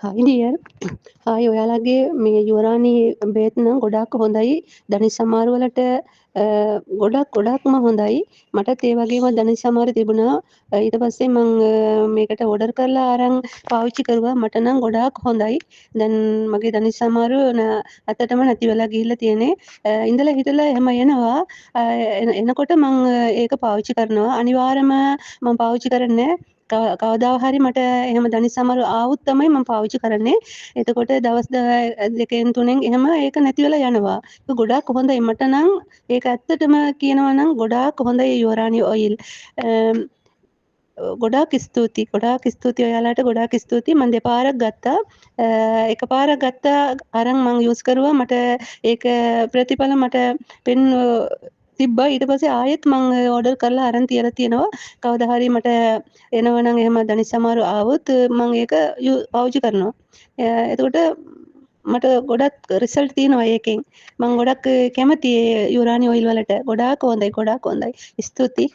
Hi dear. Hi ඔයාලගේ මේ යුවරානි බේත් නම් ගොඩාක් හොඳයි. දනිස් සමාරු වලට ගොඩක්ම හොඳයි. මටත් ඒ වගේම දනිස් සමාරු තිබුණා. ඊට පස්සේ මං මේකට ඕඩර් කරලා අරන් පාවිච්චි කරුවා. මට නම් ගොඩාක් හොඳයි. දැන් මගේ දනිස් සමාරු අතටම නැති වෙලා ගිහිල්ලා තියෙන්නේ. ඉඳලා හිටලා එහෙම එනවා. එනකොට මං ඒක පාවිච්චි කරනවා. අනිවාර්යයෙන්ම මං පාවිච්චි කරන්නේ කවදා හරි මට එහෙම දනිස් සමරු ආවොත් තමයි මම පාවිච්චි කරන්නේ. එතකොට දවස් දෙකෙන් තුනෙන් එහෙම ඒක නැති වෙලා යනවා. ඒක ගොඩාක් හොඳයි. මට නම් ඒක ඇත්තටම කියනවා නම් ගොඩාක් හොඳයි යුවරානි ඔයිල්. ගොඩාක් ස්තුතියි ඔයාලට ගොඩාක් ස්තුතියි. මම දෙපාරක් ගත්තා. එකපාරක් ගත්තා අරන් මම යූස් කරුවා. මට ඒක ප්‍රතිඵල මට පෙන් තිබ්බා. ඊට පස්සේ ආයෙත් මම ඕඩර් කරලා අරන් තියලා තියෙනවා. කවදා හරි මට එනවනම් එහෙම දනිස් සමාරු ආවොත් මම ඒක පාවිච්චි කරනවා. එතකොට මට ගොඩක් රිසල්ට් තියෙනවා ඒකෙන්. මම ගොඩක් කැමතියි යුරානි ඔයිල් වලට. ගොඩාක් හොඳයි. ස්තුතියි.